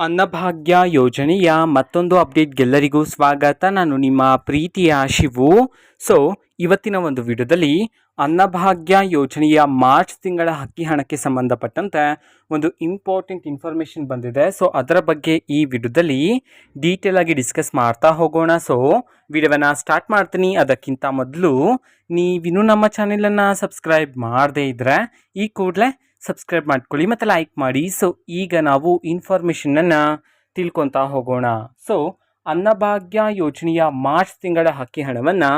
ಅನ್ನಭಾಗ್ಯ ಯೋಜನೆಯ ಮತ್ತೊಂದು ಅಪ್ಡೇಟ್ಗೆಲ್ಲರಿಗೂ ಸ್ವಾಗತ. ನಾನು ನಿಮ್ಮ ಪ್ರೀತಿಯ ಶಿವು. ಇವತ್ತಿನ ಒಂದು ವಿಡಿಯೋದಲ್ಲಿ ಅನ್ನಭಾಗ್ಯ ಯೋಜನೆಯ ಮಾರ್ಚ್ ತಿಂಗಳ ಅಕ್ಕಿ ಹಣಕ್ಕೆ ಸಂಬಂಧಪಟ್ಟಂತೆ ಒಂದು ಇಂಪಾರ್ಟೆಂಟ್ ಇನ್ಫಾರ್ಮೇಷನ್ ಬಂದಿದೆ. ಅದರ ಬಗ್ಗೆ ಈ ವಿಡಿಯೋದಲ್ಲಿ ಡೀಟೇಲ್ ಆಗಿ ಡಿಸ್ಕಸ್ ಮಾಡ್ತಾ ಹೋಗೋಣ. ವಿಡಿಯೋವನ್ನು ಸ್ಟಾರ್ಟ್ ಮಾಡ್ತೀನಿ. ಅದಕ್ಕಿಂತ ಮೊದಲು ನೀವಿನ್ನೂ ನಮ್ಮ ಚಾನೆಲನ್ನು ಸಬ್ಸ್ಕ್ರೈಬ್ ಮಾಡದೇ ಇದ್ದರೆ ಈ ಕೂಡಲೇ ಸಬ್ಸ್ಕ್ರೈಬ್ ಮಾಡ್ಕೊಳ್ಳಿ ಮತ್ತು ಲೈಕ್ ಮಾಡಿ. ಈಗ ನಾವು ಇನ್ಫಾರ್ಮೇಷನನ್ನು ತಿಳ್ಕೊತಾ ಹೋಗೋಣ. ಅನ್ನಭಾಗ್ಯ ಯೋಜನೆಯ ಮಾರ್ಚ್ ತಿಂಗಳ ಅಕ್ಕಿ ಹಣವನ್ನು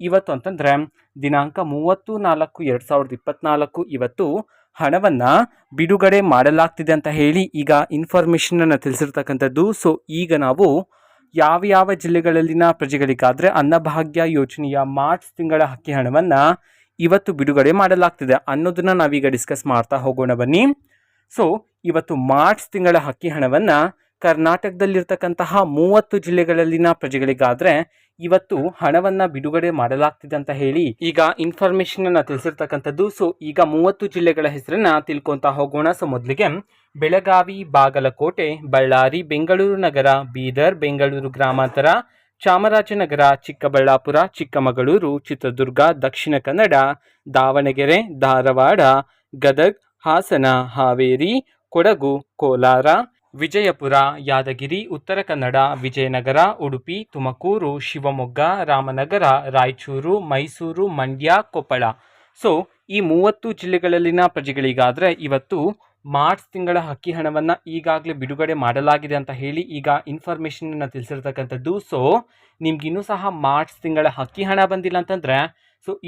ಇವತ್ತು ಅಂತಂದರೆ ದಿನಾಂಕ 30/4/2024 ಇವತ್ತು ಹಣವನ್ನು ಬಿಡುಗಡೆ ಮಾಡಲಾಗ್ತಿದೆ ಅಂತ ಹೇಳಿ ಈಗ ಇನ್ಫಾರ್ಮೇಷನನ್ನು ತಿಳಿಸಿರ್ತಕ್ಕಂಥದ್ದು. ಈಗ ನಾವು ಯಾವ ಜಿಲ್ಲೆಗಳಲ್ಲಿನ ಪ್ರಜೆಗಳಿಗಾದರೆ ಅನ್ನಭಾಗ್ಯ ಯೋಜನೆಯ ಮಾರ್ಚ್ ತಿಂಗಳ ಅಕ್ಕಿ ಹಣವನ್ನು ಇವತ್ತು ಬಿಡುಗಡೆ ಮಾಡಲಾಗ್ತಿದೆ ಅನ್ನೋದನ್ನ ನಾವೀಗ ಡಿಸ್ಕಸ್ ಮಾಡ್ತಾ ಹೋಗೋಣ ಬನ್ನಿ. ಇವತ್ತು ಮಾರ್ಚ್ ತಿಂಗಳ ಅಕ್ಕಿ ಹಣವನ್ನು ಕರ್ನಾಟಕದಲ್ಲಿರ್ತಕ್ಕಂತಹ 30 ಜಿಲ್ಲೆಗಳಲ್ಲಿನ ಪ್ರಜೆಗಳಿಗಾದರೆ ಇವತ್ತು ಹಣವನ್ನು ಬಿಡುಗಡೆ ಮಾಡಲಾಗ್ತಿದೆ ಅಂತ ಹೇಳಿ ಈಗ ಇನ್ಫಾರ್ಮೇಷನ್ ತಿಳಿಸಿರ್ತಕ್ಕಂಥದ್ದು. ಈಗ 30 ಜಿಲ್ಲೆಗಳ ಹೆಸರನ್ನ ತಿಳ್ಕೊತಾ ಹೋಗೋಣ. ಮೊದಲಿಗೆ ಬೆಳಗಾವಿ, ಬಾಗಲಕೋಟೆ, ಬಳ್ಳಾರಿ, ಬೆಂಗಳೂರು ನಗರ, ಬೀದರ್, ಬೆಂಗಳೂರು ಗ್ರಾಮಾಂತರ, ಚಾಮರಾಜನಗರ, ಚಿಕ್ಕಬಳ್ಳಾಪುರ, ಚಿಕ್ಕಮಗಳೂರು, ಚಿತ್ರದುರ್ಗ, ದಕ್ಷಿಣ ಕನ್ನಡ, ದಾವಣಗೆರೆ, ಧಾರವಾಡ, ಗದಗ್, ಹಾಸನ, ಹಾವೇರಿ, ಕೊಡಗು, ಕೋಲಾರ, ವಿಜಯಪುರ, ಯಾದಗಿರಿ, ಉತ್ತರ ಕನ್ನಡ, ವಿಜಯನಗರ, ಉಡುಪಿ, ತುಮಕೂರು, ಶಿವಮೊಗ್ಗ, ರಾಮನಗರ, ರಾಯಚೂರು, ಮೈಸೂರು, ಮಂಡ್ಯ, ಕೊಪ್ಪಳ. ಈ 30 ಜಿಲ್ಲೆಗಳಲ್ಲಿನ ಪ್ರಜೆಗಳಿಗಾದರೆ ಇವತ್ತು ಮಾರ್ಚ್ ತಿಂಗಳ ಅಕ್ಕಿ ಹಣವನ್ನು ಈಗಾಗಲೇ ಬಿಡುಗಡೆ ಮಾಡಲಾಗಿದೆ ಅಂತ ಹೇಳಿ ಈಗ ಇನ್ಫಾರ್ಮೇಷನನ್ನು ತಿಳಿಸಿರ್ತಕ್ಕಂಥದ್ದು. ನಿಮ್ಗಿನ್ನೂ ಸಹ ಮಾರ್ಚ್ ತಿಂಗಳ ಅಕ್ಕಿ ಹಣ ಬಂದಿಲ್ಲ ಅಂತಂದರೆ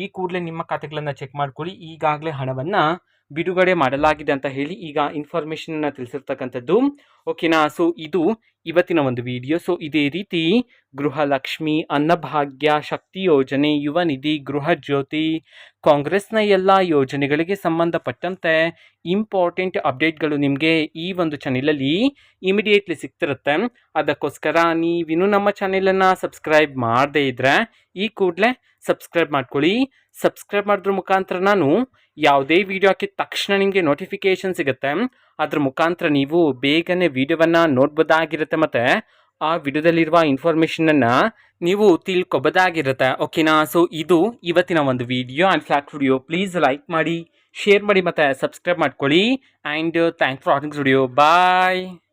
ಈ ಕೂಡಲೇ ನಿಮ್ಮ ಖಾತೆಗಳನ್ನು ಚೆಕ್ ಮಾಡ್ಕೊಳ್ಳಿ. ಈಗಾಗಲೇ ಹಣವನ್ನು ಬಿಡುಗಡೆ ಮಾಡಲಾಗಿದೆ ಅಂತ ಹೇಳಿ ಈಗ ಇನ್ಫಾರ್ಮೇಷನನ್ನು ತಿಳಿಸಿರ್ತಕ್ಕಂಥದ್ದು. ಓಕೆನಾ. ಇದು ಇವತ್ತಿನ ಒಂದು ವಿಡಿಯೋ. ಇದೇ ರೀತಿ ಗೃಹಲಕ್ಷ್ಮಿ, ಅನ್ನಭಾಗ್ಯ, ಶಕ್ತಿ ಯೋಜನೆ, ಯುವ ನಿಧಿ, ಗೃಹ ಜ್ಯೋತಿ, ಕಾಂಗ್ರೆಸ್ನ ಎಲ್ಲ ಯೋಜನೆಗಳಿಗೆ ಸಂಬಂಧಪಟ್ಟಂತೆ ಇಂಪಾರ್ಟೆಂಟ್ ಅಪ್ಡೇಟ್ಗಳು ನಿಮಗೆ ಈ ಒಂದು ಚಾನೆಲಲ್ಲಿ ಇಮಿಡಿಯೇಟ್ಲಿ ಸಿಗ್ತಿರುತ್ತೆ. ಅದಕ್ಕೋಸ್ಕರ ನೀವಿನ್ನೂ ನಮ್ಮ ಚಾನೆಲನ್ನು ಸಬ್ಸ್ಕ್ರೈಬ್ ಮಾಡದೇ ಇದ್ದರೆ ಈ ಕೂಡಲೇ ಸಬ್ಸ್ಕ್ರೈಬ್ ಮಾಡ್ಕೊಳ್ಳಿ. ಸಬ್ಸ್ಕ್ರೈಬ್ ಮಾಡೋದ್ರ ಮುಖಾಂತರ ನಾನು ಯಾವುದೇ ವಿಡಿಯೋ ಹಾಕಿದ ತಕ್ಷಣ ನಿಮಗೆ ನೋಟಿಫಿಕೇಶನ್ ಸಿಗುತ್ತೆ. ಅದ್ರ ಮುಖಾಂತರ ನೀವು ಬೇಗನೆ ವಿಡಿಯೋವನ್ನು ನೋಡ್ಬೋದಾಗಿರುತ್ತೆ ಮತ್ತು ಆ ವಿಡಿಯೋದಲ್ಲಿರುವ ಇನ್ಫಾರ್ಮೇಷನನ್ನು ನೀವು ತಿಳ್ಕೊಬೋದಾಗಿರುತ್ತೆ. ಓಕೆನಾ. ಇದು ಇವತ್ತಿನ ಒಂದು video and flat video. Please like ಮಾಡಿ, ಶೇರ್ ಮಾಡಿ ಮತ್ತು ಸಬ್ಸ್ಕ್ರೈಬ್ ಮಾಡ್ಕೊಳ್ಳಿ. And thanks for watching video. Bye.